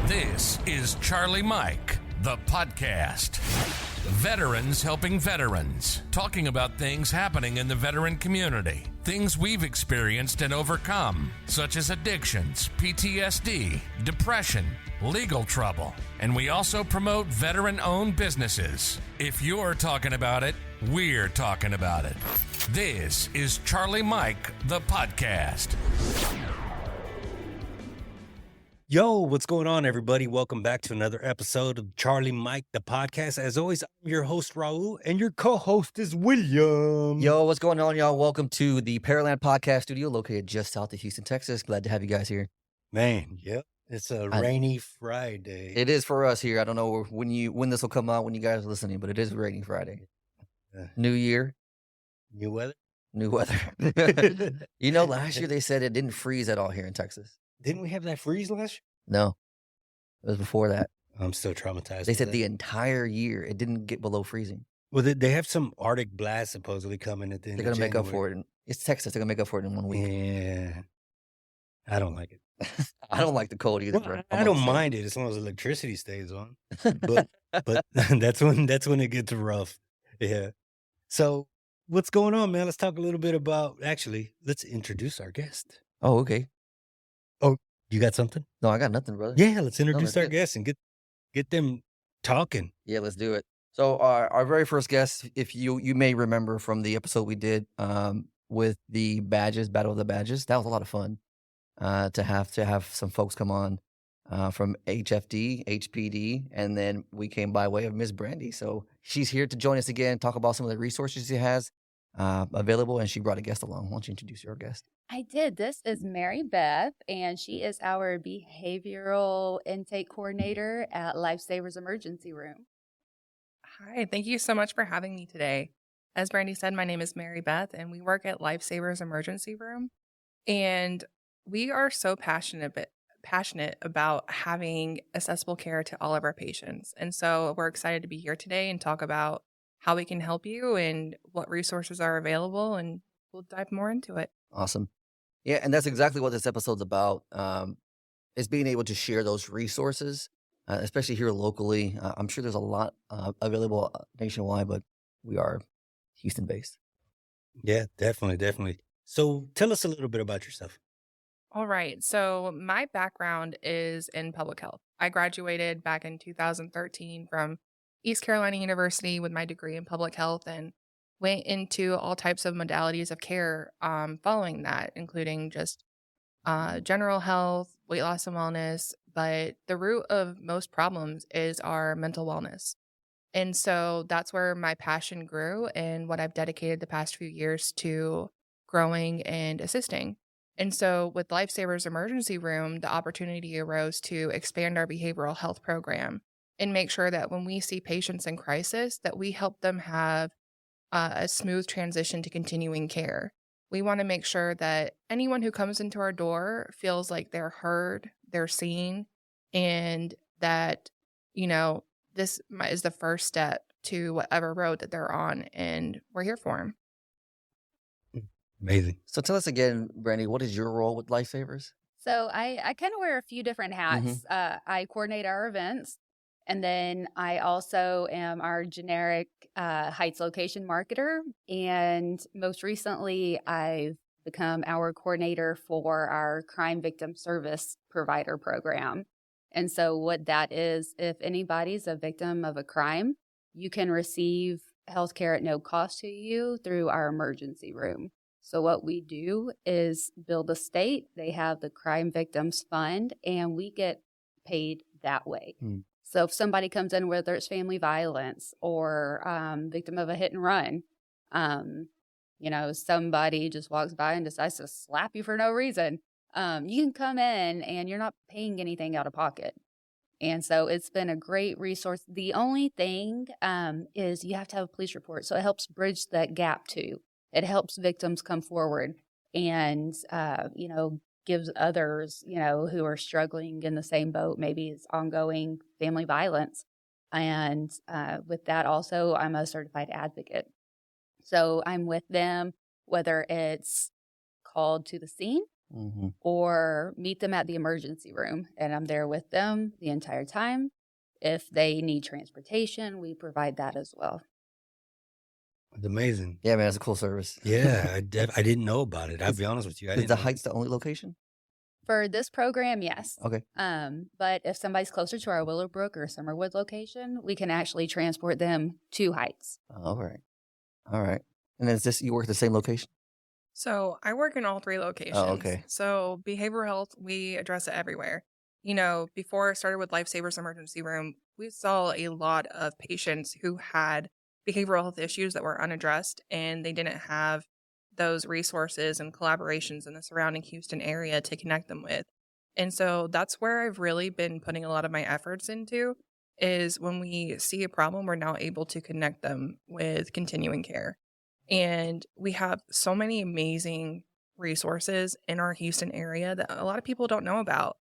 This is Charlie Mike, the podcast. Veterans helping veterans, talking about things happening in the veteran community, things we've experienced and overcome, such as addictions, PTSD, depression, legal trouble, and we also promote veteran-owned businesses. If you're talking about it, we're talking about it. This is Charlie Mike, the podcast. Yo, what's going on, everybody? Welcome back to another episode of Charlie Mike, the podcast. As always, I'm your host, Raul, and your co-host is William. Yo, what's going on, y'all? Welcome to the Pearland Podcast Studio, located just south of Houston, Texas. Glad to have you guys here. Man, yep. It's a rainy Friday. It is for us here. I don't know when this will come out, when you guys are listening, but it is rainy Friday. New year. New weather? New weather. You know, last year they said it didn't freeze at all here in Texas. Didn't we have that freeze last year? No, it was before that. I'm still traumatized. They said the entire year it didn't get below freezing. Well, they have some Arctic blast supposedly coming at the end of January. They're going to make up for it. It's Texas. They're going to make up for it in 1 week. Yeah. I don't like it. I don't like the cold either. Well, I don't mind it as long as electricity stays on. But that's when it gets rough. Yeah. So what's going on, man? Let's talk a little bit about, let's introduce our guest. Oh, okay. Oh, you got something? No, I got nothing, brother. Yeah, let's introduce our guest and get them talking. Yeah, let's do it. So our very first guest, if you may remember from the episode we did with the badges, Battle of the Badges, that was a lot of fun to have some folks come on from HFD, HPD, and then we came by way of Miss Brandy. So she's here to join us again, talk about some of the resources she has available, and she brought a guest along. Why don't you introduce your guest? I did. This is Mary Beth, and she is our behavioral intake coordinator at LifeSaver's emergency room. Hi, thank you so much for having me today. As Brandy said, my name is Mary Beth, and we work at LifeSaver's emergency room. And we are so passionate about having accessible care to all of our patients. And so we're excited to be here today and talk about how we can help you and what resources are available, and we'll dive more into it. Awesome. Yeah, and that's exactly what this episode's about, is being able to share those resources, especially here locally. I'm sure there's a lot available nationwide, but we are Houston-based. Yeah, definitely. So tell us a little bit about yourself. All right. So my background is in public health. I graduated back in 2013 from East Carolina University with my degree in public health and went into all types of modalities of care following that, including just general health, weight loss and wellness. But the root of most problems is our mental wellness. And so that's where my passion grew and what I've dedicated the past few years to growing and assisting. And so with LifeSaver's emergency room, the opportunity arose to expand our behavioral health program and make sure that when we see patients in crisis, that we help them have a smooth transition to continuing care. We want to make sure that anyone who comes into our door feels like they're heard, they're seen, and that, this is the first step to whatever road that they're on, and we're here for them. Amazing. So tell us again, Brandy, what is your role with LifeSavers? So I kind of wear a few different hats. I coordinate our events, and then I also am our generic Heights location marketer. And most recently, I've become our coordinator for our crime victim service provider program. And so what that is, if anybody's a victim of a crime, you can receive healthcare at no cost to you through our emergency room. So what we do is build a state. They have the Crime Victims Fund, and we get paid that way. So if somebody comes in, whether it's family violence or victim of a hit and run, somebody just walks by and decides to slap you for no reason, you can come in and you're not paying anything out of pocket. And so it's been a great resource. The only thing is you have to have a police report. So it helps bridge that gap too. It helps victims come forward and, gives others, who are struggling in the same boat, maybe it's ongoing family violence. And with that also, I'm a certified advocate. So I'm with them, whether it's called to the scene or meet them at the emergency room, and I'm there with them the entire time. If they need transportation, we provide that as well. It's amazing. Yeah, man, it's a cool service. Yeah, I didn't know about it. I'll be honest with you. I Is didn't the know. Heights the only location? For this program, yes. Okay. But if somebody's closer to our Willowbrook or Summerwood location, we can actually transport them to Heights. All right. All right. And is this, you work at the same location? So I work in all 3 locations. Oh, okay. So behavioral health, we address it everywhere. Before I started with LifeSaver's emergency room, we saw a lot of patients who had behavioral health issues that were unaddressed, and they didn't have those resources and collaborations in the surrounding Houston area to connect them with. And so that's where I've really been putting a lot of my efforts into, is when we see a problem, we're now able to connect them with continuing care. And we have so many amazing resources in our Houston area that a lot of people don't know about.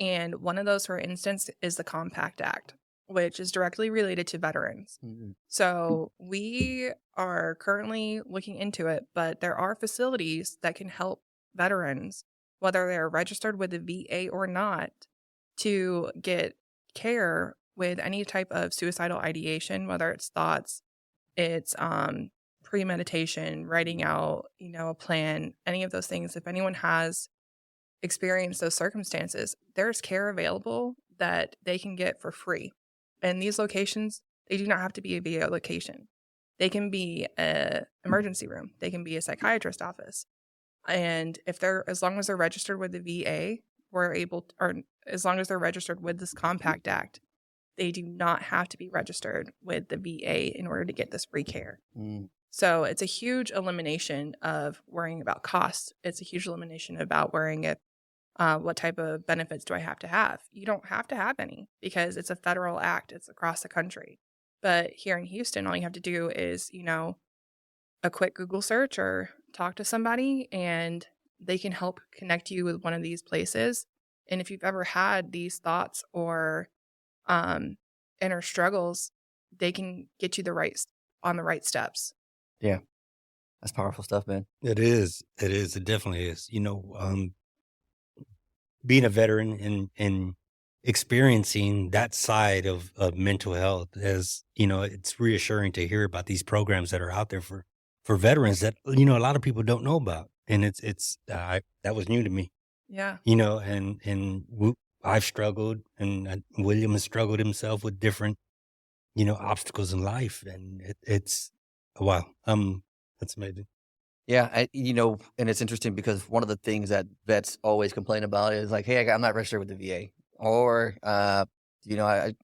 And one of those, for instance, is the Compact Act, which is directly related to veterans. So we are currently looking into it, but there are facilities that can help veterans, whether they're registered with the VA or not, to get care with any type of suicidal ideation, whether it's thoughts, it's premeditation, writing out, a plan, any of those things. If anyone has experienced those circumstances, there's care available that they can get for free. And these locations, they do not have to be a VA location. They can be an emergency room. They can be a psychiatrist office. And as long as they're registered with the VA, or as long as they're registered with this Compact Act, they do not have to be registered with the VA in order to get this free care. So it's a huge elimination of worrying about costs. It's a huge elimination about worrying if what type of benefits do I have to have? You don't have to have any, because it's a federal act. It's across the country. But here in Houston, all you have to do is, a quick Google search or talk to somebody, and they can help connect you with one of these places. And if you've ever had these thoughts or inner struggles, they can get you on the right steps. Yeah. That's powerful stuff, man. It is. It definitely is. Being a veteran and experiencing that side of mental health, as it's reassuring to hear about these programs that are out there for veterans that a lot of people don't know about, and that was new to me. Yeah. I've struggled, and William has struggled himself with different obstacles in life, and it's wow. That's amazing. Yeah, and it's interesting because one of the things that vets always complain about is like, hey, I'm not registered with the VA, or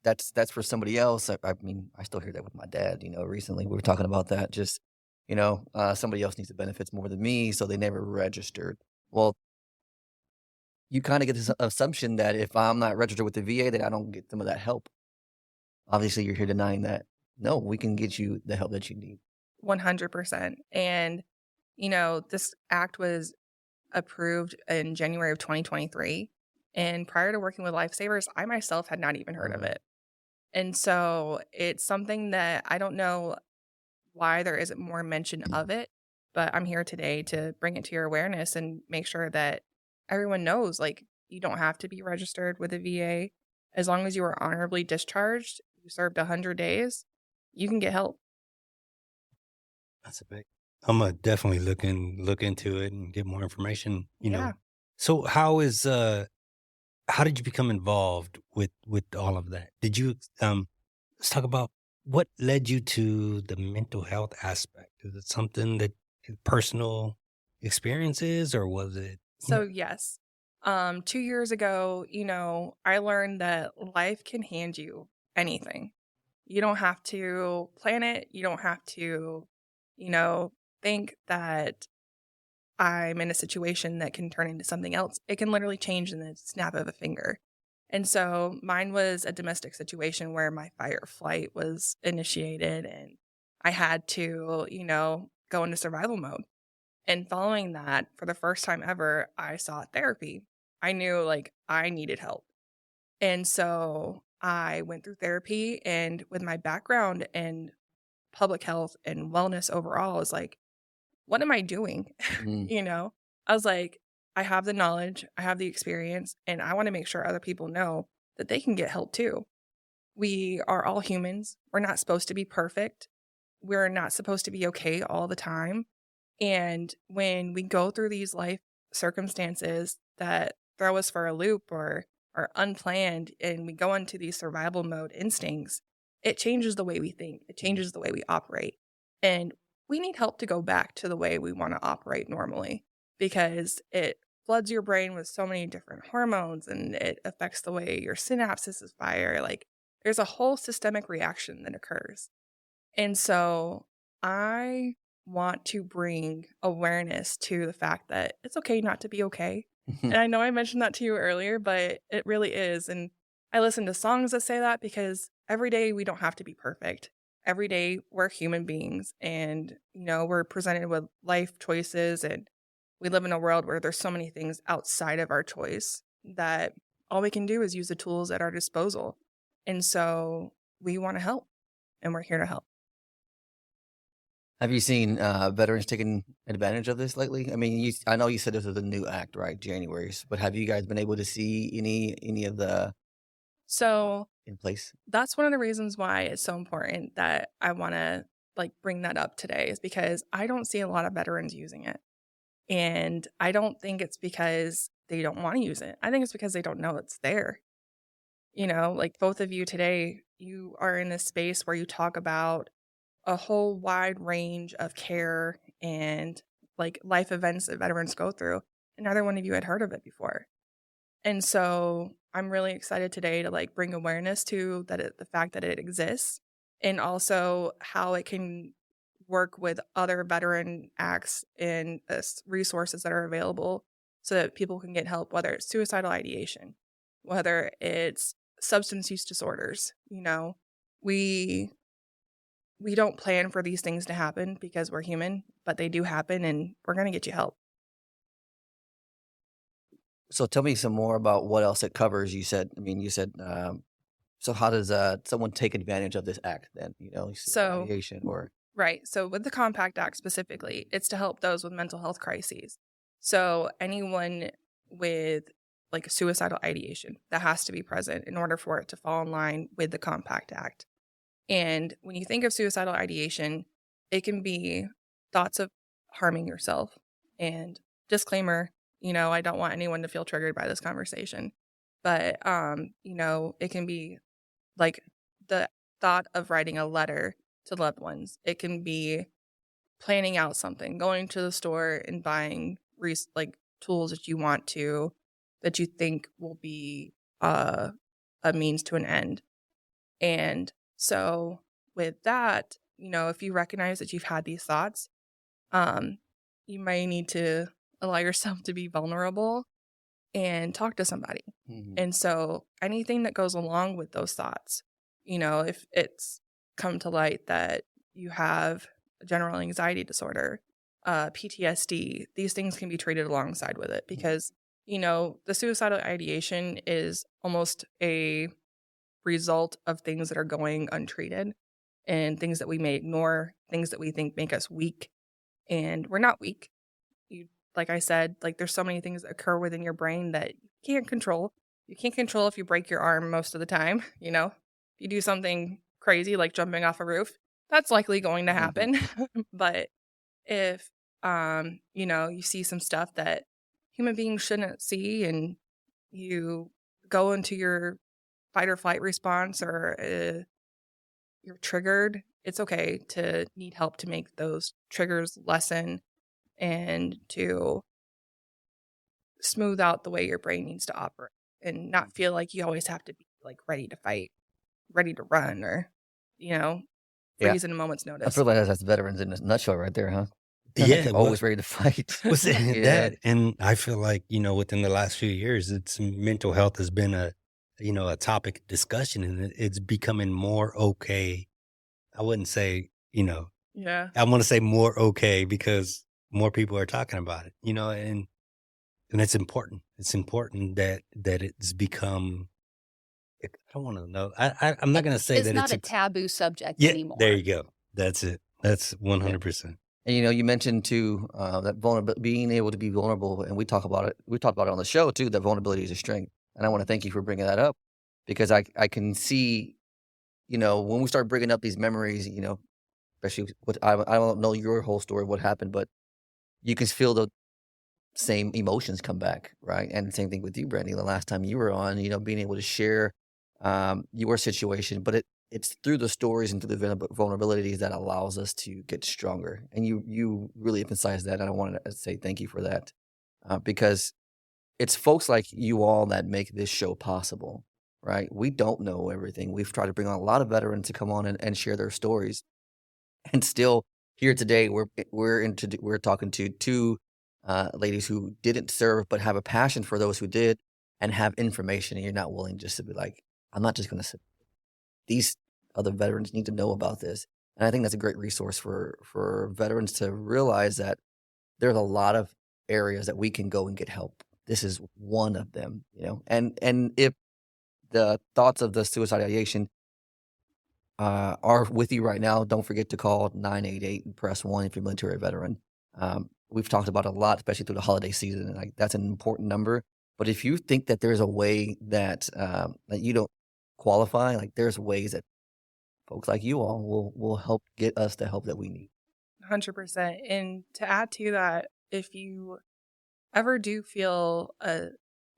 that's for somebody else. I mean, I still hear that with my dad. Recently we were talking about that. Just somebody else needs the benefits more than me, so they never registered. Well, you kind of get this assumption that if I'm not registered with the VA, that I don't get some of that help. Obviously, you're here denying that. No, we can get you the help that you need. 100%. And this act was approved in January of 2023. And prior to working with LifeSavers, I myself had not even heard of it. And so it's something that I don't know why there isn't more mention of it, but I'm here today to bring it to your awareness and make sure that everyone knows, like, you don't have to be registered with the VA. As long as you are honorably discharged, you served 100 days, you can get help. That's a big. I'm gonna definitely look into it and get more information. Yeah. So how did you become involved with all of that? Did you let's talk about what led you to the mental health aspect? Is it something that personal experiences, or was it? So yes, 2 years ago, I learned that life can hand you anything. You don't have to plan it. You don't have to, think that I'm in a situation that can turn into something else. It can literally change in the snap of a finger. And so mine was a domestic situation where my fight or flight was initiated, and I had to, go into survival mode. And following that, for the first time ever, I sought therapy. I knew I needed help. And so I went through therapy, and with my background in public health and wellness overall, I was like, what am I doing? I was like, I have the knowledge, I have the experience, and I want to make sure other people know that they can get help too. We are all humans. We're not supposed to be perfect. We're not supposed to be okay all the time. And when we go through these life circumstances that throw us for a loop or are unplanned, and we go into these survival mode instincts, it changes the way we think. It changes the way we operate. And we need help to go back to the way we want to operate normally, because it floods your brain with so many different hormones and it affects the way your synapses fire. Like, there's a whole systemic reaction that occurs. And so I want to bring awareness to the fact that it's okay not to be okay. And I know I mentioned that to you earlier, but it really is. And I listen to songs that say that because every day we don't have to be perfect. Every day we're human beings, and, we're presented with life choices, and we live in a world where there's so many things outside of our choice that all we can do is use the tools at our disposal. And so we want to help, and we're here to help. Have you seen veterans taking advantage of this lately? I mean, I know you said this was a new act, right? January, but have you guys been able to see any of the So in place? that's one of the reasons why it's so important that I want to bring that up today, is because I don't see a lot of veterans using it. And I don't think it's because they don't want to use it. I think it's because they don't know it's there. Like both of you today, you are in this space where you talk about a whole wide range of care and life events that veterans go through. And neither one of you had heard of it before. And so I'm really excited today to bring awareness to the fact that it exists, and also how it can work with other veteran acts and resources that are available so that people can get help, whether it's suicidal ideation, whether it's substance use disorders. We don't plan for these things to happen because we're human, but they do happen, and we're going to get you help. So tell me some more about what else it covers. You said, so how does someone take advantage of this act then? So, ideation or... Right. So with the Compact Act specifically, it's to help those with mental health crises. So anyone with suicidal ideation, that has to be present in order for it to fall in line with the Compact Act. And when you think of suicidal ideation, it can be thoughts of harming yourself. And disclaimer, I don't want anyone to feel triggered by this conversation. But, it can be the thought of writing a letter to loved ones. It can be planning out something, going to the store and buying tools that you think will be a means to an end. And so with that, if you recognize that you've had these thoughts, you may need to allow yourself to be vulnerable and talk to somebody. Mhm. And so anything that goes along with those thoughts, if it's come to light that you have a general anxiety disorder, PTSD, these things can be treated alongside with it, because, the suicidal ideation is almost a result of things that are going untreated and things that we may ignore, things that we think make us weak. And we're not weak. Like I said, there's so many things that occur within your brain that you can't control. You can't control if you break your arm most of the time. If you do something crazy like jumping off a roof, that's likely going to happen. But if you see some stuff that human beings shouldn't see, and you go into your fight or flight response, or you're triggered, it's okay to need help to make those triggers lessen and to smooth out the way your brain needs to operate, and not feel like you always have to be ready to fight, ready to run, or freeze in a moment's notice. I feel like that's veterans in a nutshell right there, huh? Yeah, Always ready to fight. That, and I feel like within the last few years, mental health has been a topic of discussion, and it's becoming more okay. I wouldn't say Yeah. I want to say more okay because more people are talking about it, and it's important. It's important that it's become. I don't want to know. I'm not going to say It's that not it's a taboo subject yeah. anymore. There you go. That's it. That's 100%. And you mentioned too that vulnerability, being able to be vulnerable, and we talked about it on the show too. That vulnerability is a strength, and I want to thank you for bringing that up, because I can see, when we start bringing up these memories, especially I don't know your whole story, what happened, but you can feel the same emotions come back, right? And same thing with you, Brandy. The last time you were on, being able to share your situation, but it's through the stories and through the vulnerabilities that allows us to get stronger. And you really emphasize that, and I wanted to say thank you for that, because it's folks like you all that make this show possible, right? We don't know everything. We've tried to bring on a lot of veterans to come on and share their stories, and still here today we're talking to two ladies who didn't serve but have a passion for those who did and have information, and you're not willing just to be like, I'm not just going to sit. These other veterans need to know about this. And I think that's a great resource for veterans to realize that there's a lot of areas that we can go and get help. This is one of them, and if the thoughts of the suicide ideation are with you right now, don't forget to call 988 and press 1 if you're a military veteran. We've talked about it a lot, especially through the holiday season, and that's an important number. But if you think that there's a way that you don't qualify, there's ways that folks like you all will help get us the help that we need. 100%. And to add to that, if you ever do feel a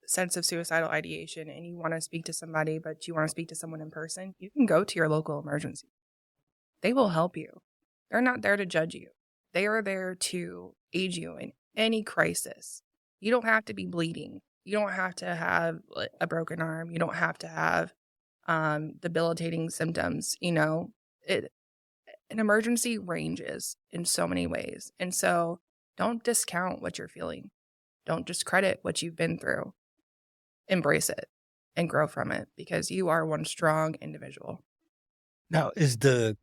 sense of suicidal ideation and you want to speak to somebody, but you want to speak to someone in person, you can go to your local emergency. They will help you. They're not there to judge you. They are there to aid you in any crisis. You don't have to be bleeding. You don't have to have a broken arm. You don't have to have debilitating symptoms. An emergency ranges in so many ways. And so don't discount what you're feeling. Don't discredit what you've been through. Embrace it and grow from it, because you are one strong individual. Now, tell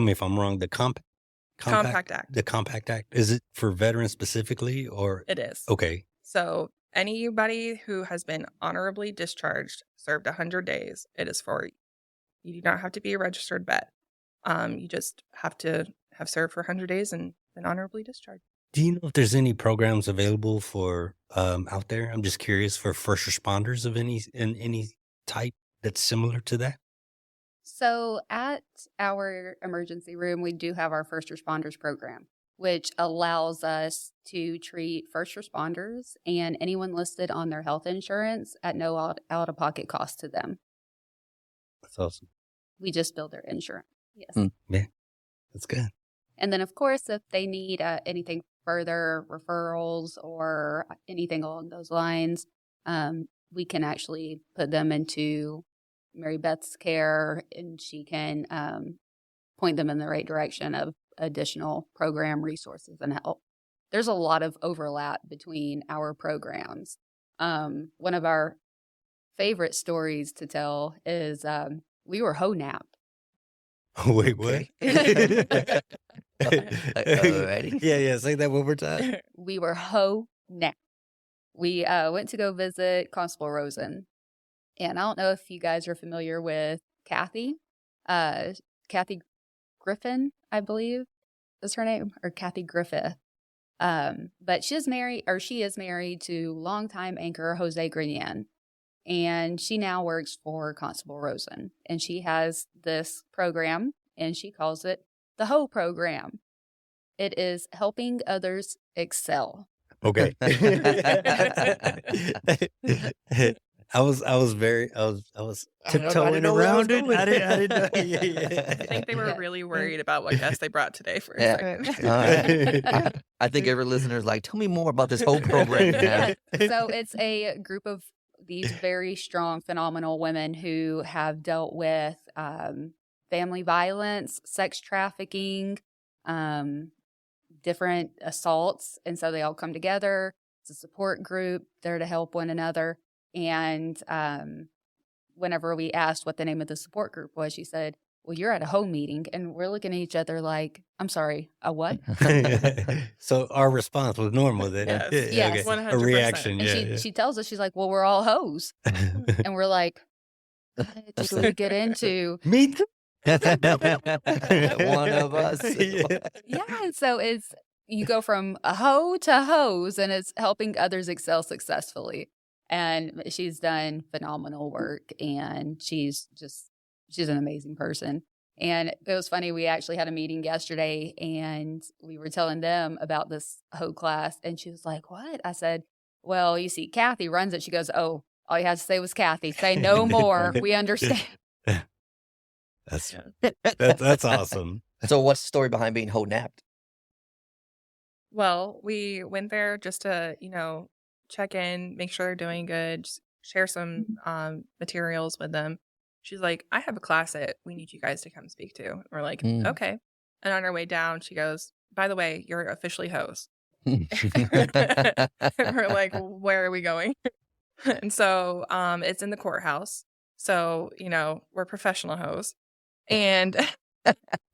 me if I'm wrong, the Compact Act. The Compact Act, is it for veterans specifically, or? It is. Okay. So anybody who has been honorably discharged, served 100 days, it is for you. You do not have to be a registered vet. You just have to have served for 100 days and been honorably discharged. Do you know if there's any programs available for out there? I'm just curious, for first responders of any type that's similar to that. So at our emergency room, we do have our first responders program, which allows us to treat first responders and anyone listed on their health insurance at no out-of-pocket cost to them. That's awesome. We just bill their insurance. Yes. Yeah, that's good. And then, of course, if they need anything further, referrals or anything along those lines, we can actually put them into Mary Beth's care, and she can point them in the right direction of additional program resources and help. There's a lot of overlap between our programs. One of our favorite stories to tell is we were ho-napped. Wait, what? Alrighty. Yeah, say that one more time. We were ho-napped. We went to go visit Constable Rosen. And I don't know if you guys are familiar with Kathy. Kathy Griffin, I believe is her name, or Kathy Griffith. But she is married to longtime anchor Jose Grenian. And she now works for Constable Rosen. And she has this program, and she calls it the HO program. It is helping others excel. Okay. I was tiptoeing around it. I didn't know. I think they were really worried about what guests they brought today for a second. I think every listener is like, tell me more about this whole program. So it's a group of these very strong, phenomenal women who have dealt with family violence, sex trafficking, different assaults. And so they all come together. It's a support group. They're to help one another. And whenever we asked what the name of the support group was, she said, well, you're at a home meeting. And we're looking at each other like, I'm sorry, a what? So our response was normal then. Yes, Okay. 100%. A reaction, And she tells us, she's like, well, we're all hoes. And we're like, what did we get into? Me too. One of us. Yeah. Yeah, and so it's you go from a hoe to hose, and it's helping others excel successfully. And she's done phenomenal work, and she's an amazing person. And it was funny, we actually had a meeting yesterday, and we were telling them about this hoe class, and she was like, "What?" I said, "Well, you see, Kathy runs it." She goes, "Oh, all you had to say was Kathy. Say no more. We understand." That's that's awesome. So what's the story behind being hoe napped? Well, we went there just to, check in, make sure they're doing good, just share some materials with them. She's like, I have a class that we need you guys to come speak to. And we're like, Mm. okay. And on our way down, she goes, by the way, you're officially hoes. Mm. And we're like, where are we going? And so it's in the courthouse. So, we're professional hoes. And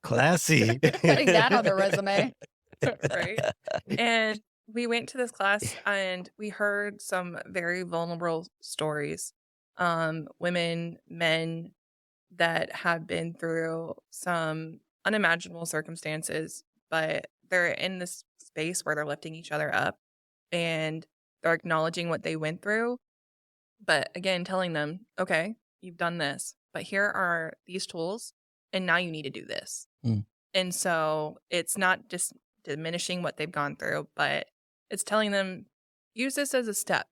Classy. Putting that on the resume. right. And we went to this class and we heard some very vulnerable stories. Women, men that have been through some unimaginable circumstances, but they're in this space where they're lifting each other up and they're acknowledging what they went through. But again, telling them, okay, you've done this, but here are these tools, and now you need to do this. Mm. And so it's not just diminishing what they've gone through, but it's telling them, use this as a step.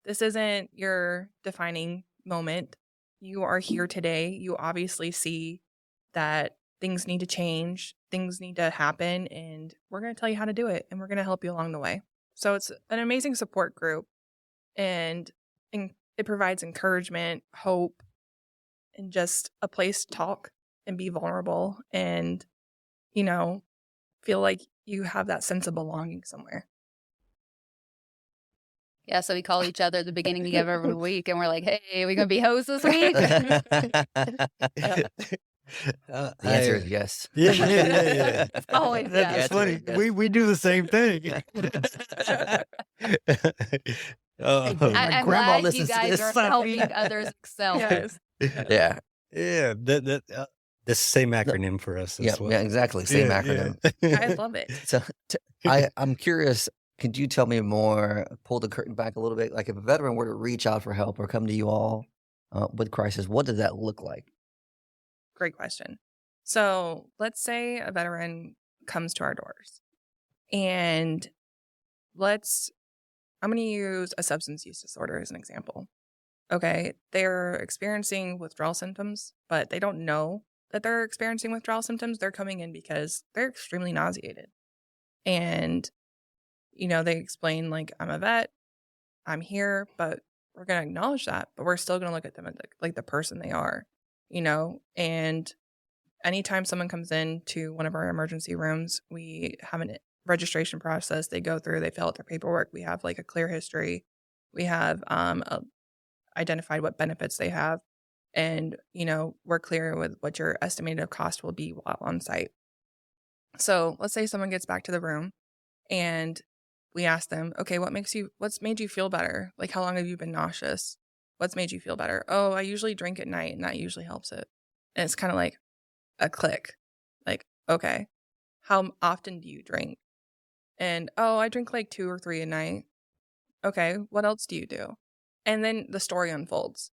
This isn't your defining moment. You are here today. You obviously see that things need to change, things need to happen, and we're going to tell you how to do it, and we're going to help you along the way. So it's an amazing support group, and it provides encouragement, hope, and just a place to talk and be vulnerable and, feel like you have that sense of belonging somewhere. Yeah, so we call each other at the beginning of every week, and we're like, "Hey, are we gonna be hoes this week?" The answer is yes. Yeah. Always That's yes. funny. Yes. We do the same thing. I'm grandma glad you listens to guys this. are helping others excel. Yes. Yeah. Yeah, that's the same acronym for us. Yeah, As well. yeah, exactly. Same Yeah, acronym. yeah. I love it. So I'm curious, could you tell me more, pull the curtain back a little bit? Like if a veteran were to reach out for help or come to you all with crisis, what does that look like? Great question. So let's say a veteran comes to our doors, and I'm going to use a substance use disorder as an example. Okay, they're experiencing withdrawal symptoms, but they don't know that they're experiencing withdrawal symptoms. They're coming in because they're extremely nauseated. And, they explain, like, I'm a vet, I'm here, but we're going to acknowledge that, but we're still going to look at them as like the person they are, and anytime someone comes in to one of our emergency rooms, we have a registration process. They go through, they fill out their paperwork. We have like a clear history. We have identified what benefits they have. And, we're clear with what your estimated cost will be while on site. So let's say someone gets back to the room and we ask them, okay, what's made you feel better? Like, how long have you been nauseous? What's made you feel better? Oh, I usually drink at night and that usually helps it. And it's kind of like a click. Like, okay, how often do you drink? And, oh, I drink like 2 or 3 a night. Okay, what else do you do? And then the story unfolds.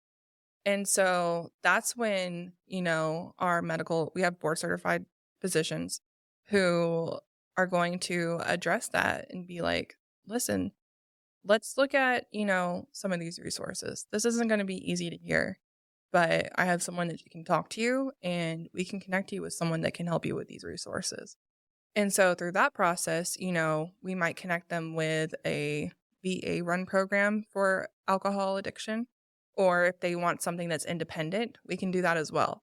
And so that's when, we have board certified physicians who are going to address that and be like, listen, let's look at, some of these resources. This isn't going to be easy to hear, but I have someone that you can talk to and we can connect you with someone that can help you with these resources. And so through that process, we might connect them with a VA run program for alcohol addiction, or if they want something that's independent, we can do that as well.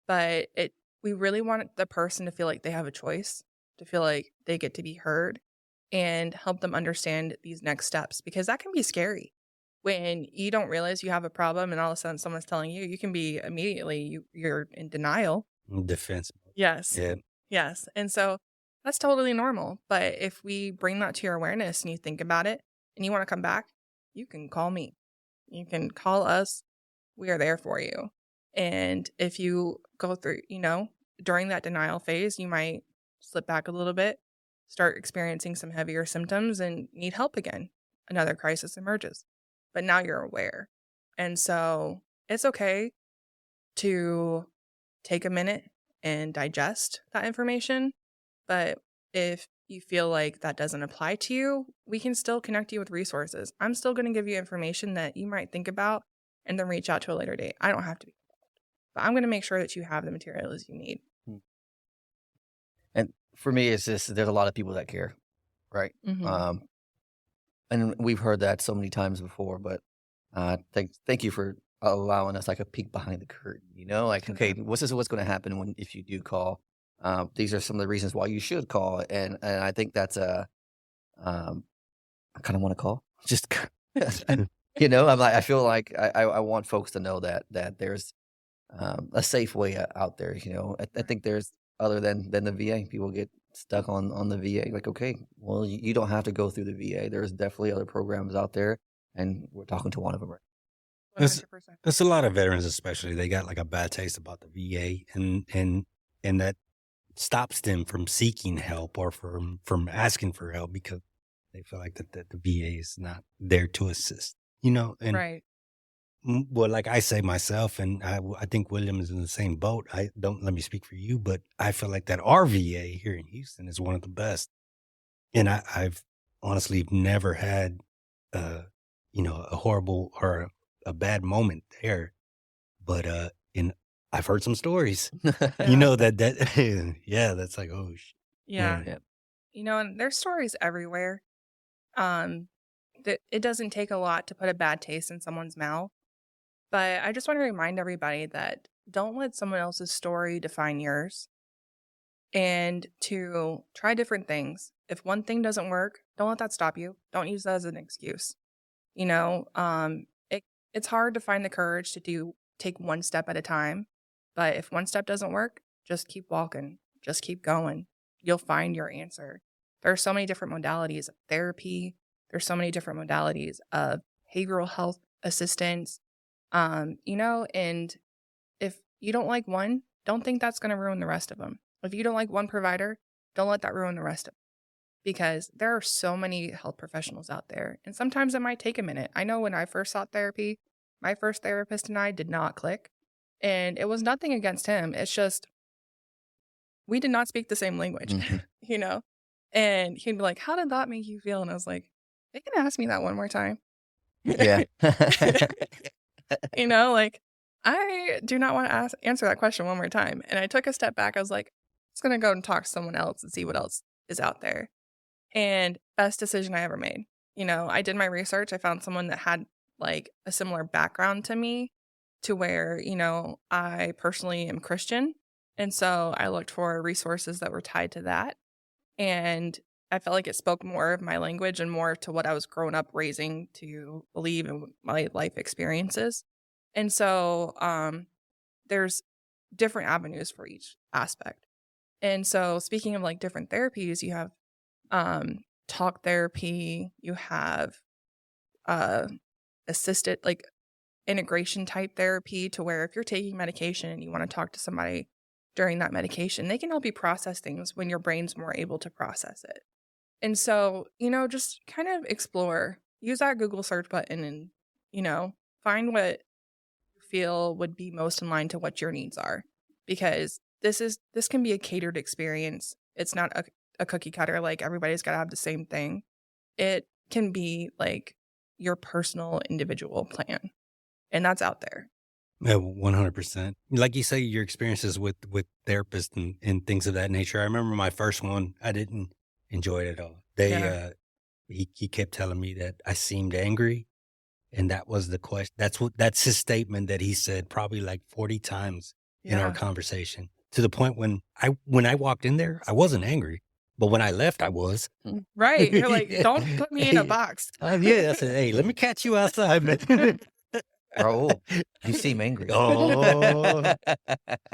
But we really want the person to feel like they have a choice, to feel like they get to be heard and help them understand these next steps, because that can be scary when you don't realize you have a problem and all of a sudden someone's telling you can be immediately, you're in denial. Defense. Yes. Yeah. Yes. And so that's totally normal. But if we bring that to your awareness and you think about it and you want to come back, you can call me. You can call us. We are there for you. And if you go through, during that denial phase, you might slip back a little bit, start experiencing some heavier symptoms, and need help again. Another crisis emerges. But now you're aware. And so it's okay to take a minute and digest that information. But if you feel like that doesn't apply to you, we can still connect you with resources. I'm still going to give you information that you might think about and then reach out to a later date. I don't have to be involved, but I'm going to make sure that you have the materials you need. And for me, it's just there's a lot of people that care, right? Mm-hmm. And we've heard that so many times before, but thank you for allowing us like a peek behind the curtain, like, okay, this is what's going to happen if you do call. These are some of the reasons why you should call. And I think that's I kind of want to call just, I'm like, I feel like I want folks to know that there's a safe way out there. I think there's other than the VA, people get stuck on the VA. Like, okay, well, you don't have to go through the VA. There's definitely other programs out there, and we're talking to one of them right 100%. It's a lot of veterans, especially, they got like a bad taste about the VA, and that stops them from seeking help or from asking for help because they feel like that the VA is not there to assist, and Right. well, like I say myself, and I think William is in the same boat. I don't let me speak for you, but I feel like that our VA here in Houston is one of the best. And I've honestly never had, a horrible or a bad moment there. But I've heard some stories, that yeah, that's like, oh, Yeah. Yeah. And there's stories everywhere. That it doesn't take a lot to put a bad taste in someone's mouth. But I just want to remind everybody that don't let someone else's story define yours, and to try different things. If one thing doesn't work, don't let that stop you. Don't use that as an excuse. It's hard to find the courage to take one step at a time. But if one step doesn't work, just keep walking. Just keep going. You'll find your answer. There are so many different modalities of therapy. There's so many different modalities of behavioral health assistance. And if you don't like one, don't think that's going to ruin the rest of them. If you don't like one provider, don't let that ruin the rest of them. Because there are so many health professionals out there. And sometimes it might take a minute. I know when I first sought therapy, my first therapist and I did not click. And it was nothing against him. It's just, we did not speak the same language, And he'd be like, how did that make you feel? And I was like, they can ask me that one more time. Yeah. I do not want to answer that question one more time. And I took a step back. I was like, I'm just going to go and talk to someone else and see what else is out there. And best decision I ever made. I did my research. I found someone that had like a similar background to me, to where, I personally am Christian. And so I looked for resources that were tied to that. And I felt like it spoke more of my language and more to what I was growing up raising to believe in my life experiences. And so there's different avenues for each aspect. And so speaking of like different therapies, you have talk therapy, you have assisted like integration type therapy, to where if you're taking medication and you want to talk to somebody during that medication, they can help you process things when your brain's more able to process it. And so, just kind of explore, use that Google search button and, find what you feel would be most in line to what your needs are. Because this can be a catered experience. It's not a cookie cutter, like everybody's got to have the same thing. It can be like your personal individual plan. And that's out there. Yeah, 100%. Like you say, your experiences with therapists and things of that nature. I remember my first one, I didn't enjoy it at all. He kept telling me that I seemed angry. And that was the question. That's his statement that he said probably like 40 times in our conversation, to the point when I walked in there, I wasn't angry. But when I left, I was. Right. You're like, don't put me in a box. I said, hey, let me catch you outside, man. Oh, you seem angry. Oh,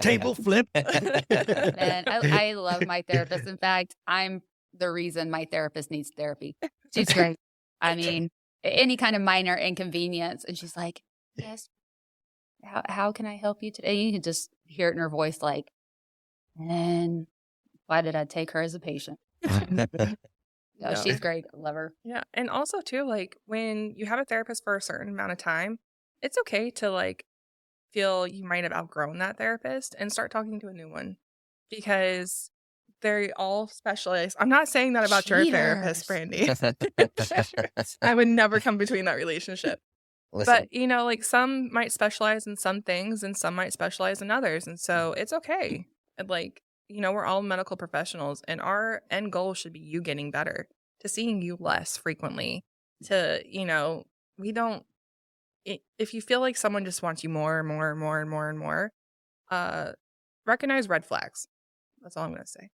table flip. Man, I love my therapist. In fact, I'm the reason my therapist needs therapy. She's great. I mean, any kind of minor inconvenience. And she's like, yes, how can I help you today? You can just hear it in her voice, like, and why did I take her as a patient? No. She's great. I love her. Yeah. And also too, like when you have a therapist for a certain amount of time, it's okay to like feel you might have outgrown that therapist and start talking to a new one because they're all specialized. I'm not saying that about your therapist, Brandy. I would never come between that relationship. Listen, But, you know, like some might specialize in some things and some might specialize in others. And so it's okay. And like, you know, we're all medical professionals and our end goal should be you getting better, to seeing you less frequently, to, you know, we don't, if you feel like someone just wants you more and more and more and more and more, recognize red flags. That's all I'm going to say.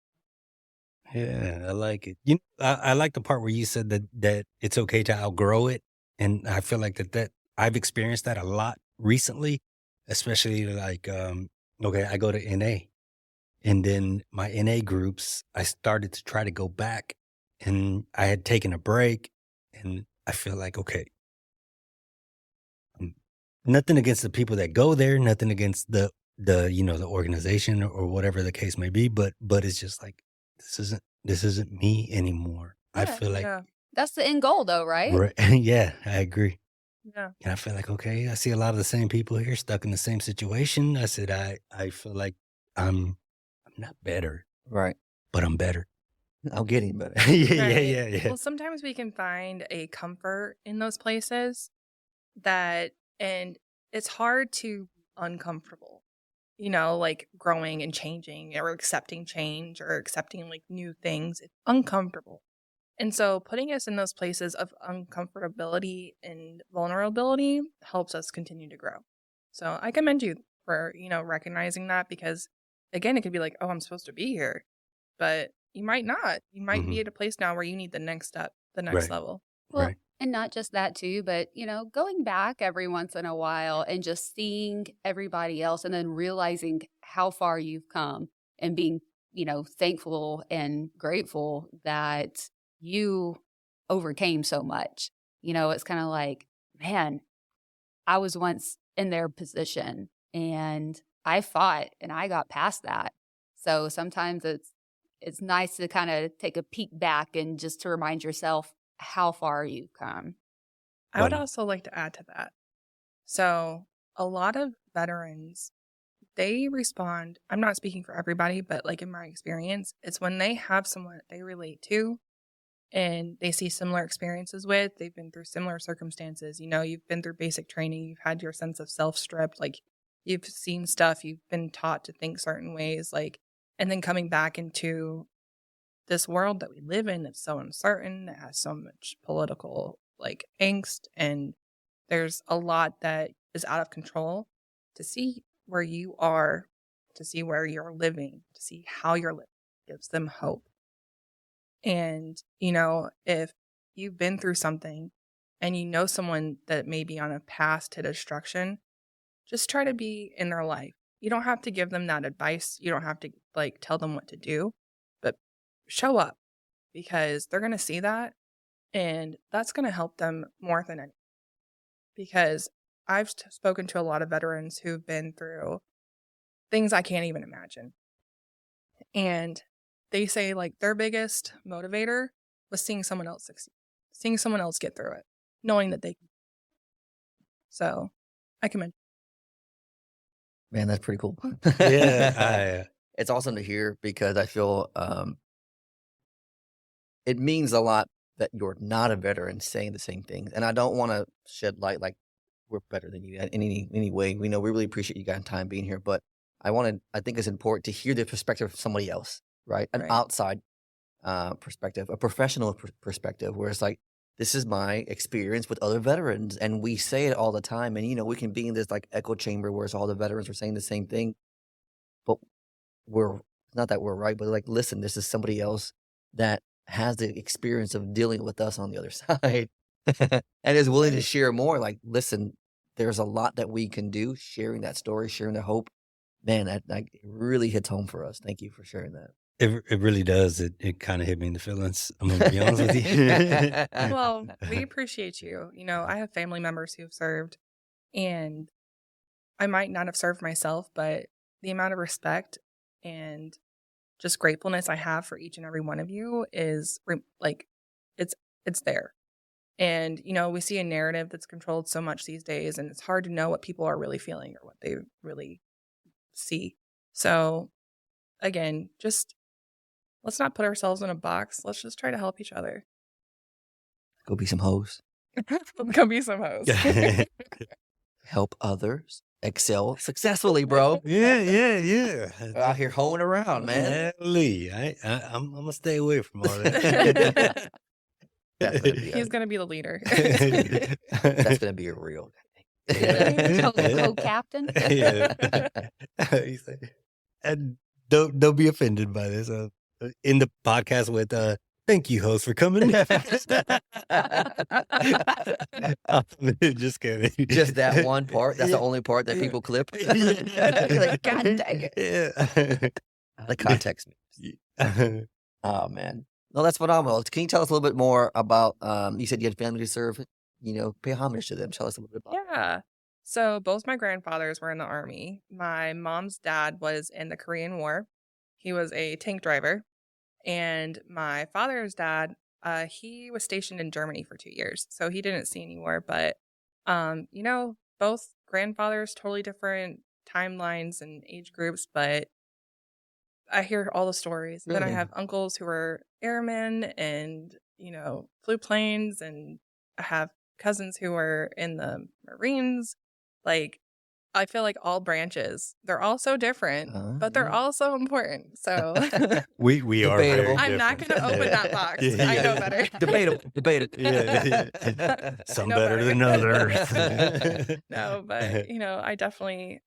Yeah, I like it. I like the part where you said that it's okay to outgrow it, and I feel like that I've experienced that a lot recently, especially like okay, I go to NA, and then my NA groups, I started to try to go back, and I had taken a break, and I feel like okay, nothing against the people that go there, nothing against the the organization or whatever the case may be, but it's just like this isn't me anymore. I feel like That's the end goal, though, right? yeah, I agree. Yeah. And I feel like, okay, I see a lot of the same people here stuck in the same situation. I said, I feel like I'm not better, right. but I'm better. I'm getting better. yeah. Well, sometimes we can find a comfort in those places and it's hard to be uncomfortable, you know, like growing and changing or accepting change or accepting like new things. It's uncomfortable. And so putting us in those places of uncomfortability and vulnerability helps us continue to grow. So I commend you for, you know, recognizing that because again, it could be like, oh, I'm supposed to be here, but you might not. You might be at a place now where you need the next step, the next level. Well, and not just that too, but, you know, going back every once in a while and just seeing everybody else and then realizing how far you've come and being, you know, thankful and grateful that you overcame so much. You know, it's kind of like, man, I was once in their position and I fought and I got past that. So sometimes it's nice to kind of take a peek back and just to remind yourself how far you've come. I would also like to add to that. So a lot of veterans, they respond, I'm not speaking for everybody, but like in my experience, it's when they have someone that they relate to and they see similar experiences with, they've been through similar circumstances. You know, you've been through basic training, you've had your sense of self stripped, like you've seen stuff, you've been taught to think certain ways, like, and then coming back into this world that we live in that's so uncertain, that has so much political like angst, and there's a lot that is out of control. To see where you are, to see where you're living, to see how you're living gives them hope. And, you know, if you've been through something and you know someone that may be on a path to destruction, just try to be in their life. You don't have to give them that advice. You don't have to like tell them what to do, but show up because they're going to see that and that's going to help them more than anything. Because I've spoken to a lot of veterans who've been through things I can't even imagine. And they say like their biggest motivator was seeing someone else succeed, seeing someone else get through it, knowing that they can. So I commend. Man, that's pretty cool. Yeah. It's awesome to hear because I feel it means a lot that you're not a veteran saying the same things. And I don't want to shed light like we're better than you in any way. We know we really appreciate you guys' time being here, but I think it's important to hear the perspective of somebody else, right? An outside perspective, a professional perspective, where it's like, this is my experience with other veterans. And we say it all the time. And, you know, we can be in this like echo chamber where it's all the veterans are saying the same thing. But we're not that we're right, but like, listen, this is somebody else that has the experience of dealing with us on the other side and is willing to share more. Like, listen, there's a lot that we can do, sharing that story, sharing the hope. Man, that really hits home for us. Thank you for sharing that. It really does. It kind of hit me in the feelings. I'm going to be honest with you. Well, we appreciate you. You know, I have family members who've served, and I might not have served myself, but the amount of respect and just gratefulness I have for each and every one of you is like, it's there. And, we see a narrative that's controlled so much these days, and it's hard to know what people are really feeling or what they really see. So again, just let's not put ourselves in a box. Let's just try to help each other. Go be some hoes. Go be some hoes. Help others excel successfully, bro. Yeah. Out here hoeing around, man. Lee, I'm gonna stay away from all that. He's gonna be the leader. That's gonna be a real Co-captain. Yeah. And don't be offended by this. In the podcast with thank you, host, for coming. Just kidding. Just that one part. That's the only part that people clip. Like, God dang it. Yeah. The context. Oh man. No, that's phenomenal. Can you tell us a little bit more about? You said you had family to serve. Pay homage to them. Tell us a little bit about. Yeah. So both my grandfathers were in the Army. My mom's dad was in the Korean War. He was a tank driver. And my father's dad, he was stationed in Germany for 2 years. So he didn't see any war. But, both grandfathers, totally different timelines and age groups. But I hear all the stories. Really? Then I have uncles who were airmen and, flew planes. And I have cousins who were in the Marines. Like, I feel like all branches, they're all so different, but they're all so important. So we are very Debatable. I'm not going to open that box. Yeah. I know better. Debated. Yeah. Some No better than others. No, but I definitely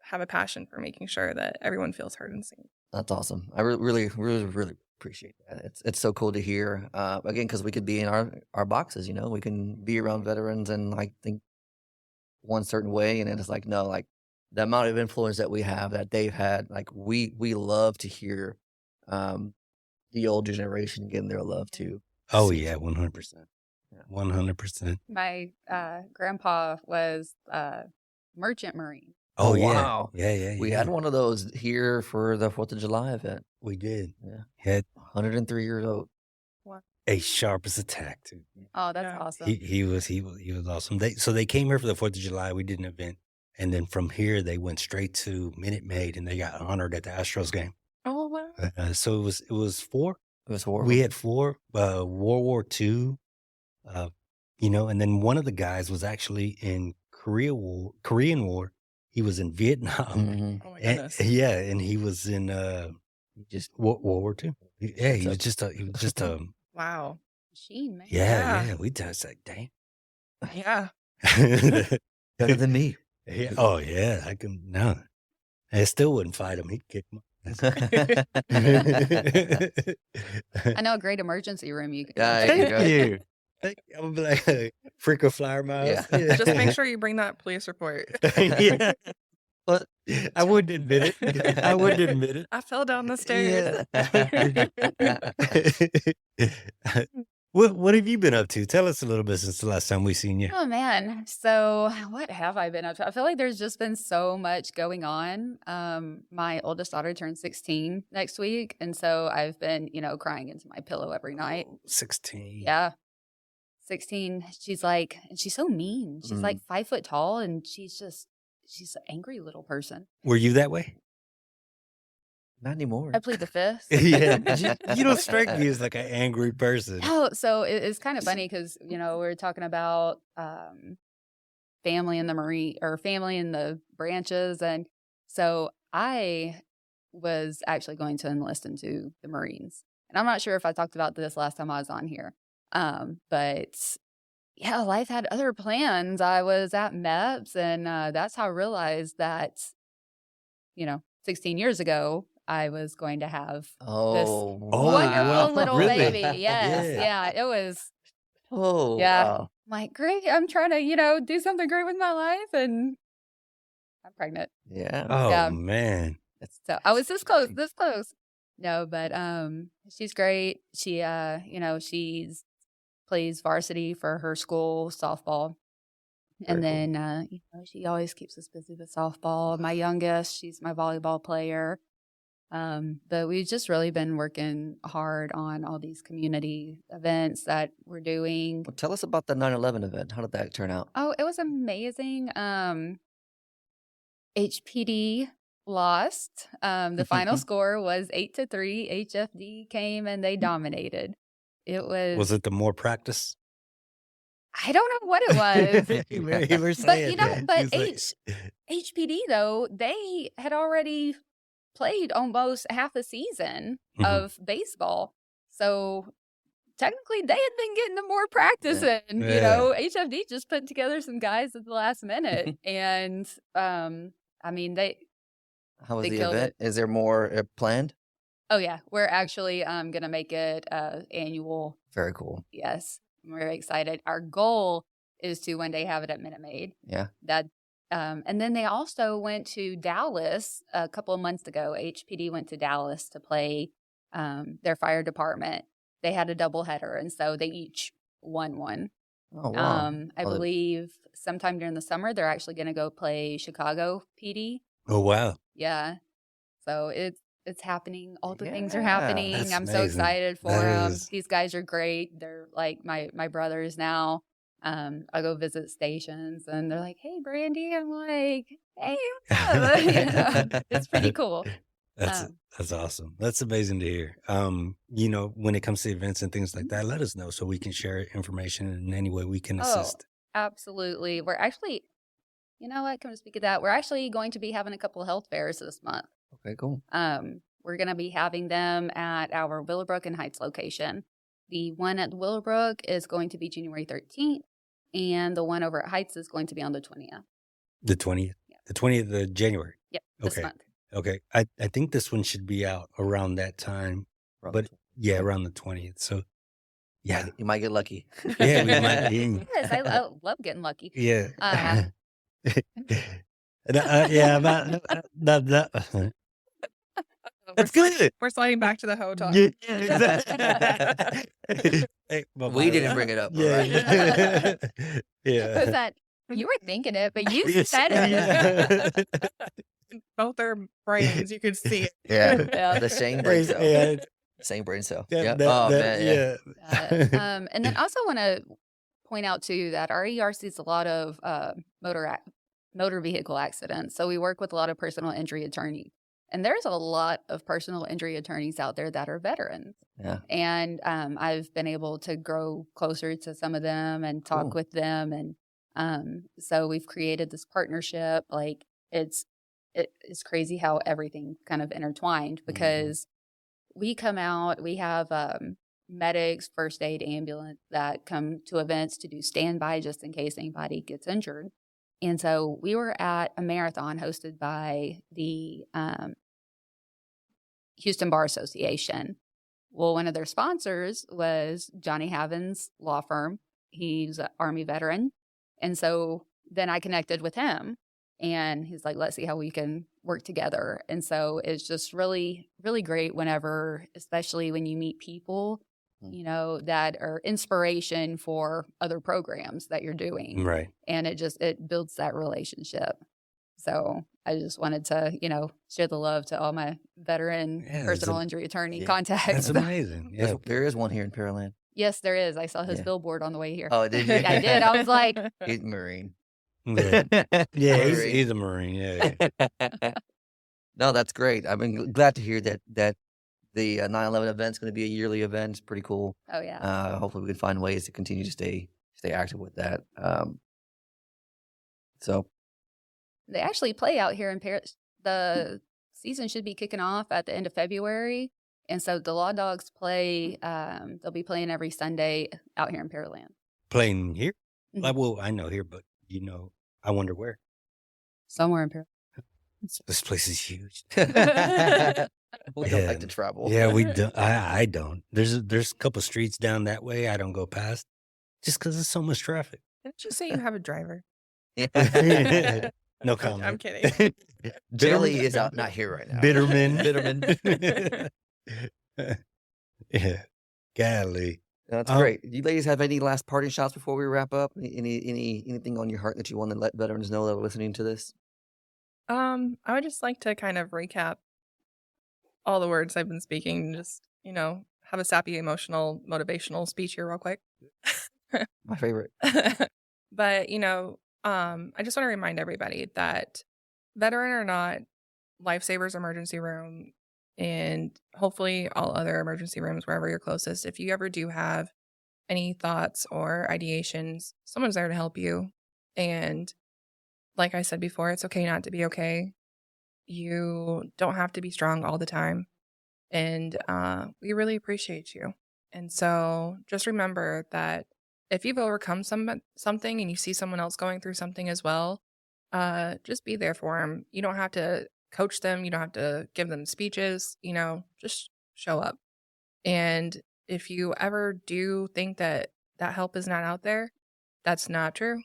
have a passion for making sure that everyone feels heard and seen. That's awesome. I really appreciate that. It's so cool to hear. Again, because we could be in our boxes. We can be around veterans and think one certain way, and then it's like, no, like the amount of influence that we have, that they've had, like we love to hear the older generation getting their love too. Oh yeah, 100%. 100%. My grandpa was merchant marine. Oh yeah. Wow. Yeah. We had one of those here for the 4th of July event. We did. Yeah. Had 103 years old. a sharp as a tack too. Oh, that's Yeah. awesome. He was awesome. So they came here for the 4th of July. We did an event, and then from here they went straight to Minute Maid, and they got honored at the Astros game. Oh, wow. So it was 4. It was horrible. We had 4. World War II. And then one of the guys was actually in Korean War. He was in Vietnam. Mhm. Oh, my And, goodness. yeah, and he was in Just World War II. Yeah, he So- was just a Wow. Machine, man. yeah. We just like, damn. Yeah. better than me. Yeah. Oh yeah, I can no. I still wouldn't fight him. He'd kick my I know a great emergency room you can. Yeah, Thank go. you. I'm like freak of flyer miles. Yeah. Just make sure you bring that police report. Yeah. But I wouldn't admit it. I wouldn't admit it. I fell down the stairs. What have you been up to? Tell us a little bit since the last time we seen you. Oh man. So what have I been up to? I feel like there's just been so much going on. My oldest daughter turns 16 next week. And so I've been, crying into my pillow every night. 16. Yeah. 16. She's like, and she's so mean. She's like 5 foot tall and she's an angry little person. Were you that way? not anymore. I plead the fifth. Yeah. You don't strike me as like an angry person. Oh, so it's kind of funny because, we're talking about family in the Marine or family in the branches. And so I was actually going to enlist into the Marines. And I'm not sure if I talked about this last time I was on here. But yeah, life had other plans. I was at MEPS and that's how I realized that, 16 years ago, I was going to have Oh, wonderful little really? baby. Yes. Yeah. Yeah. It was. Oh, Yeah. wow. I'm like, great. I'm trying to, do something great with my life. And I'm pregnant. Yeah. Oh Yeah. man. So I was this close. No, but she's great. She she's plays varsity for her school softball. And Very cool. then, she always keeps us busy with softball. My youngest, she's my volleyball player. But we've just really been working hard on all these community events that we're doing. Well, tell us about the 9/11 event. How did that turn out? Oh, it was amazing. HPD lost. The final score was 8-3. HFD came and they dominated. It Was it the more practice? I don't know what it was. You were But saying, but he's HPD though, they had already played almost half a season Mhm. of baseball. So technically they had been getting more practice in. Yeah. HFD just put together some guys at the last minute. And I mean How was They the killed event? Is there more planned? oh yeah, we're actually gonna make it annual. Very cool. Yes. I'm very excited. Our goal is to one day have it at Minute Maid. Yeah. And then they also went to Dallas a couple of months ago. HPD went to Dallas to play their fire department. They had a doubleheader, and so they each won one. Oh wow. I Oh, believe sometime during the summer they're actually going to go play Chicago PD. Oh, wow. Yeah, so it's happening. All the things are Yeah, happening. that's I'm so amazing. excited for That them. is- These guys are great. They're like my brothers now. I go visit stations and they're like, "Hey, Brandy." I'm like, "Hey, what's up?" It's pretty cool. That's Um, that's awesome. That's amazing to hear. When it comes to events and things like that, let us know so we can share information in any way we can Oh, assist. absolutely. We're actually, you know what? Come to speak of that, we're actually going to be having a couple of health fairs this month. Okay, cool. We're going to be having them at our Willowbrook and Heights location. The one at Willowbrook is going to be January 13th, and the one over at Heights is going to be on the 20th. The 20th, Yeah. the 20th of January. Yep, this Okay. month. Okay. I think this one should be out around that time, Around but the yeah, around the 20th. So yeah, You might get lucky. yeah, we might. Yes, I love getting lucky. Yeah. Uh, Yeah, that's good. We're sliding back to the hoe talk. Yeah, exactly. Hey, We didn't bring it up. all Yeah, right? yeah. was that you were thinking it, but you Yes. said it. Both their brains, you could see it. Yeah. Yeah. The same brain cell. Yeah, Same brain cell. that- Yeah. that- Oh that- man. Yeah. yeah. And then also want to point out too that our ER sees a lot of motor vehicle accidents. So we work with a lot of personal injury attorneys, and there's a lot of personal injury attorneys out there that are veterans. Yeah. And I've been able to grow closer to some of them and talk Cool. with them, and so we've created this partnership. Like it's crazy how everything kind of intertwined because we come out, we have medics, first aid, ambulance that come to events to do standby just in case anybody gets injured. And so we were at a marathon hosted by the Houston Bar Association. Well, one of their sponsors was Johnny Haven's law firm. He's an Army veteran. And so then I connected with him and he's like, let's see how we can work together. And so it's just really, really great whenever, especially when you meet people, that are inspiration for other programs that you're doing. Right. And it builds that relationship. So I just wanted to, share the love to all my veteran Yeah, personal injury attorney yeah, contacts. That's amazing. Yeah. There is one here in Pearland. Yes, there is. I saw his Yeah. billboard on the way here. Oh, did you? I did. I was like, He's Marine. Yeah, yeah, Marine. he's a Marine. Yeah. No, that's great. I mean, glad to hear that the 9/11 event's going to be a yearly event. It's pretty cool. oh yeah. Hopefully, we can find ways to continue to stay active with that. So They actually play out here in Paris. The season should be kicking off at the end of February. And so the Law Dogs play, they'll be playing every Sunday out here in Pearland. Playing here? Mhm. Well, I know here, but I wonder where. Somewhere in Pearland. This place is huge. we don't Yeah. like to travel. Yeah, we don't. I don't. There's a couple streets down that way I don't go past, just because there's so much traffic. Didn't you say you have a driver? No I'm comment. kidding. Jelly is out, not here right now. Bitterman. Bitterman. Yeah. Golly. That's Um, great. You ladies have any last parting shots before we wrap up? Anything on your heart that you want to let veterans know that are listening to this? I would just like to kind of recap all the words I've been speaking and just, have a sappy, emotional, motivational speech here real quick. My favorite. But, I just want to remind everybody that veteran or not, LifeSaver's emergency room and hopefully all other emergency rooms wherever you're closest, if you ever do have any thoughts or ideations, someone's there to help you. And like I said before, it's okay not to be okay. You don't have to be strong all the time. And we really appreciate you. And so just remember that if you've overcome something and you see someone else going through something as well, just be there for them. You don't have to coach them. You don't have to give them speeches, just show up. And if you ever do think that help is not out there, that's not true.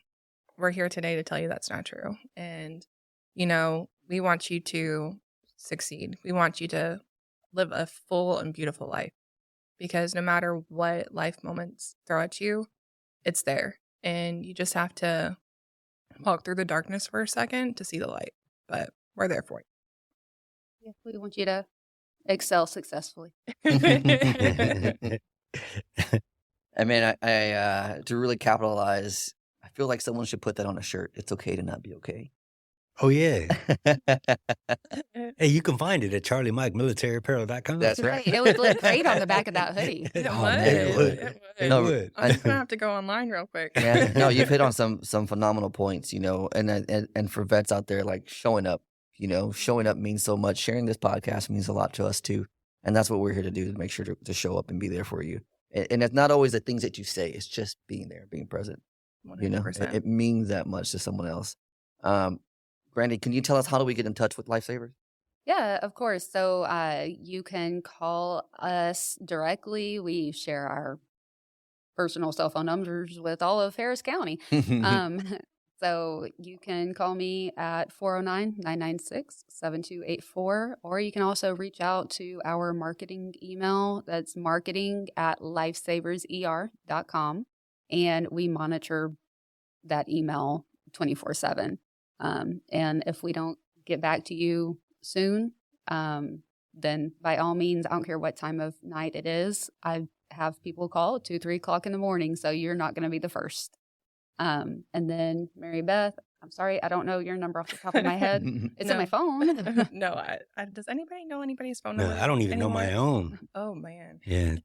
We're here today to tell you that's not true. And, we want you to succeed. We want you to live a full and beautiful life, because no matter what life moments throw at you, it's there. And you just have to walk through the darkness for a second to see the light. But we're there for Yeah, we want you to excel successfully. you. I mean, I to really capitalize, I feel like someone should put that on a shirt. It's okay to not be okay. Oh yeah. Hey, you can find it at charliemikemilitaryapparel.com. That's right. It would look great on the back of that hoodie. It Oh, would. man, it would. It No, would. I'm just gonna have to go online real quick. Yeah, no, you've hit on some phenomenal points, and for vets out there, like showing up, showing up means so much. Sharing this podcast means a lot to us too. And that's what we're here to do, to make sure to show up and be there for you. And it's not always the things that you say, it's just being there, being present. 100%. It means that much to someone else. Brandy, can you tell us how do we get in touch with LifeSaver? Yeah, of course. So you can call us directly. We share our personal cell phone numbers with all of Harris County. So you can call me at 409-996-7284, or you can also reach out to our marketing email. That's marketing@lifesaverser.com. And we monitor that email 24/7. And if we don't get back to you soon, then by all means, I don't care what time of night it is. I have people call 2, 3 o'clock in the morning, so you're not going to be the first. And then Mary Beth, I'm sorry, I don't know your number off the top of my head. It's in my phone. No, does anybody know anybody's phone No, number? I don't even know my anymore? own. Oh man. Yeah.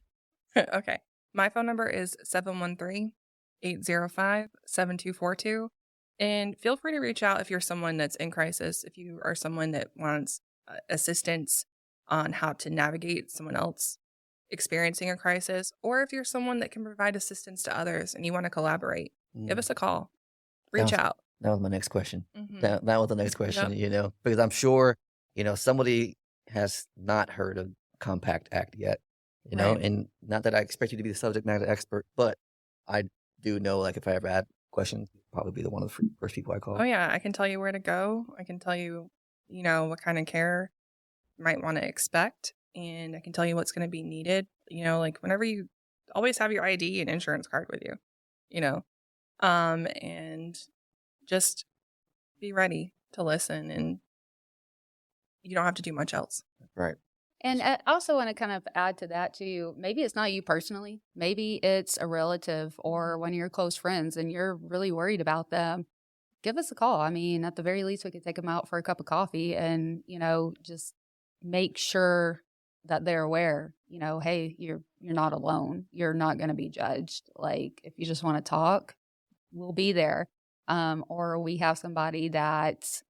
Okay. My phone number is 713-805-7242. And feel free to reach out if you're someone that's in crisis, if you are someone that wants assistance on how to navigate someone else experiencing a crisis, or if you're someone that can provide assistance to others and you want to collaborate, give us a call. Reach out. That was my next question. Mhm. That was the next question, because I'm sure, somebody has not heard of Compact Act yet, Right. and not that I expect you to be the subject matter expert, but I do know, like, if I ever had questions, you'd probably be one of the first people I call. Oh yeah, I can tell you where to go. I can tell you, what kind of care you might want to expect, and I can tell you what's going to be needed. Like whenever you always have your ID and insurance card with you, and just be ready to listen, and you don't have to do much else. Right. And I also want to kind of add to that too. Maybe it's not you personally. Maybe it's a relative or one of your close friends and you're really worried about them. Give us a call. I mean, at the very least, we could take them out for a cup of coffee and, just make sure that they're aware, hey, you're not alone. You're not going to be judged. Like, if you just want to talk, we'll be there. Or we have somebody that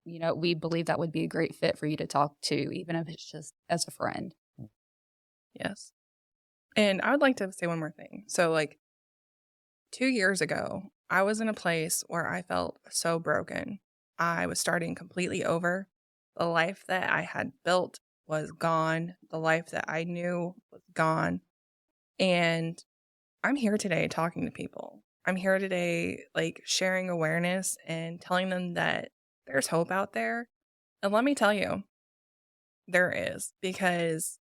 we believe that would be a great fit for you to talk to, even if it's just as a friend. Yes. And I would like to say one more thing. So 2 years ago, I was in a place where I felt so broken. I was starting completely over. The life that I had built was gone. The life that I knew was gone. And I'm here today talking to people. I'm here today, sharing awareness and telling them that there's hope out there. And let me tell you, there is, because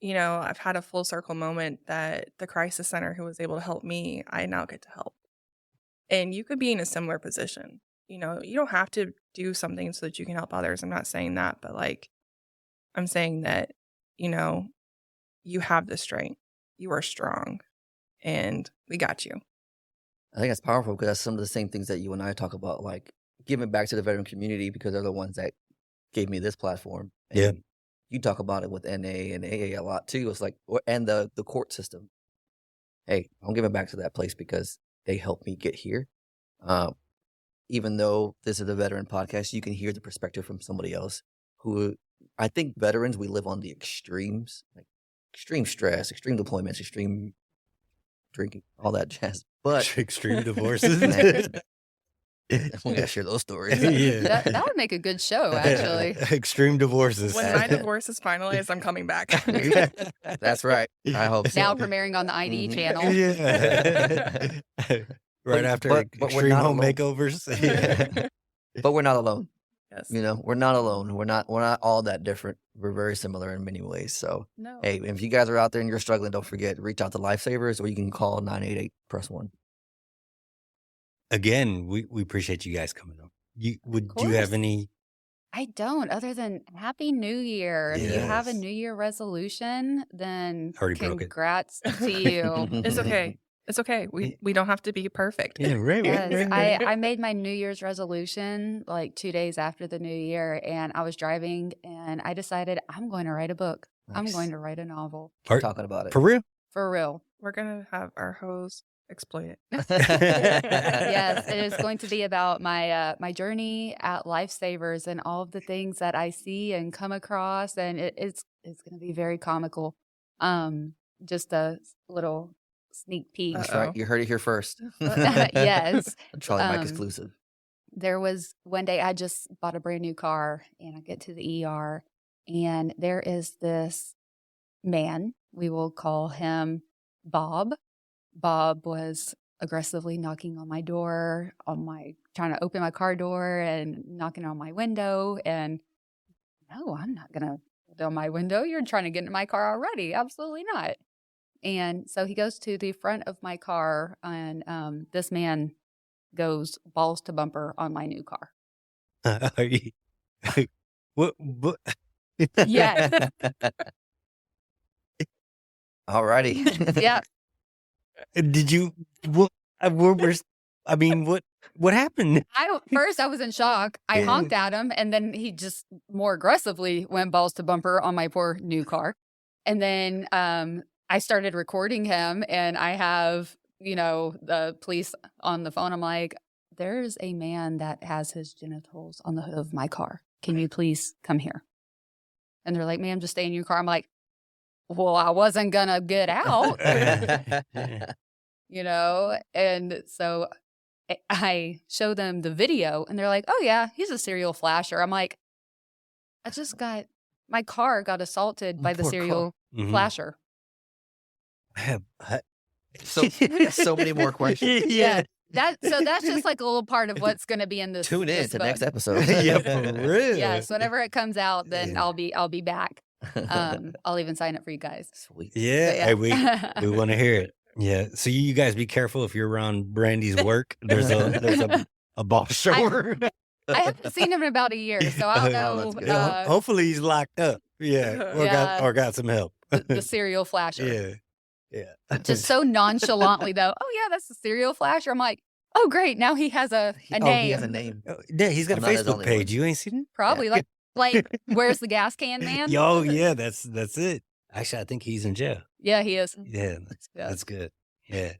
you know, I've had a full circle moment that the crisis center who was able to help me, I now get to help. And you could be in a similar position. You know, you don't have to do something so that you can help others. I'm not saying that, but like, I'm saying that, you know, you have the strength. You are strong, and we got you. I think that's powerful because that's some of the same things that you and I talk about, like giving back to the veteran community because they're the ones that gave me this platform. And Yeah. you talk about it with NA and AA a lot too. It's like, and the court system. Hey, I'm giving back to that place because they helped me get here. Even though this is a veteran podcast, you can hear the perspective from somebody else who, I think veterans, we live on the extremes, like extreme stress, extreme deployments, extreme drinking, all that jazz. But Extreme divorces. we gotta share those stories. Yeah. That would make a good show, actually. Extreme divorces. When my divorce is finalized, I'm coming back. That's right. I hope so. Now premiering on the ID Mhm. channel. Yeah. Right after but we're extreme not home alone. makeovers. Yeah. But we're not alone. Yes. You know, we're not alone. We're not all that different. We're very similar in many ways. So No. hey, if you guys are out there and you're struggling, don't forget, reach out to LifeSavers or you can call 988-1. Again, we appreciate you guys coming up. Do you have course. any? I don't, other than Happy New Year. If you have a Yes. New Year resolution, then Already broke it. congrats to you. It's okay. It's okay. We don't have to be perfect. Yeah, right. Yes, I made my New Year's resolution like 2 days after the new year, and I was driving and I decided I'm going to write a book. I'm Nice. going to write a novel. Keep talking about it. For real? For real. We're going to have our hoes exploit it. Yes, it is going to be about my journey at LifeSavers and all of the things that I see and come across, and it's going to be very comical. Just a little sneak peek. That's right. You heard it here first. Yes. Charlie Mike Um, exclusive. There was one day I just bought a brand new car and I get to the ER and there is this man, we will call him Bob. Bob was aggressively knocking on my door, trying to open my car door and knocking on my window. And no, I'm not going to open on my window. You're trying to get into my car already. Absolutely not. And so he goes to the front of my car and this man goes balls to bumper on my new car. Are you- what? Yes. Alrighty. Yeah. Did you? What? I mean, what happened? First I was in shock. I Yeah. honked at him and then he just more aggressively went balls to bumper on my poor new car. And then I started recording him and I have, the police on the phone. I'm like, there's a man that has his genitals on the hood of my car. Can you please come here? And they're like, ma'am, just stay in your car. I'm like, well, I wasn't going to get out, And so I show them the video and they're like, oh yeah, he's a serial flasher. I'm like, my car got assaulted by the Poor serial Mhm. flasher. So many more questions. Yeah. So that's just like a little part of what's going to be in this. Tune in this to book. next episode. Yeah, for real. Yes, whenever it comes out, then Yeah. I'll be back. I'll even sign up for you guys. Sweet. Yeah. But yeah. Hey, we want to hear it. Yeah. So you guys be careful if you're around Brandy's work. There's a boss shower. I haven't seen him in about a year, so I don't know that's good. Hopefully he's locked up. Yeah. Or got some help. the serial flasher. Yeah. Yeah. Just so nonchalantly though. Oh yeah, that's the serial flasher. I'm like, oh great, now he has a name. Oh, he has a name. Yeah, he's got I'm a not his Facebook only page. one. You ain't seen Probably like where's the gas can man? Yo, yeah, that's it. Actually, I think he's in jail. Yeah, he is. Yeah, Yeah. that's good. Yeah.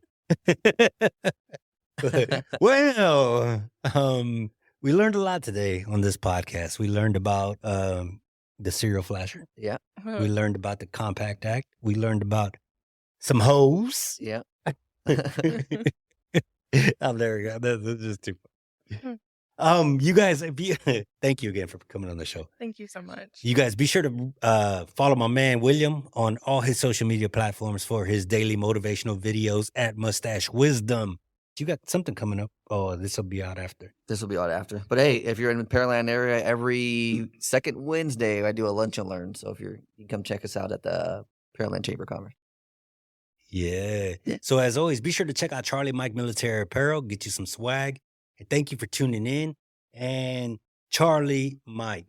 Well, we learned a lot today on this podcast. We learned about the serial flasher. Yeah. We learned about the Compact Act. We learned about some hoes. Yeah. Oh, there we go. That's just too funny. You guys, thank you again for coming on the show. Thank you so much. You guys be sure to follow my man William on all his social media platforms for his daily motivational videos at Mustache Wisdom. You got something coming up? Oh, this will be out after. This will be out after. But hey, if you're in the Pearland area, every second Wednesday I do a lunch and learn. So if you can come check us out at the Carolina Chamber of Commerce. Yeah. So as always, be sure to check out Charlie Mike Military Apparel, get you some swag. And thank you for tuning in. And Charlie Mike,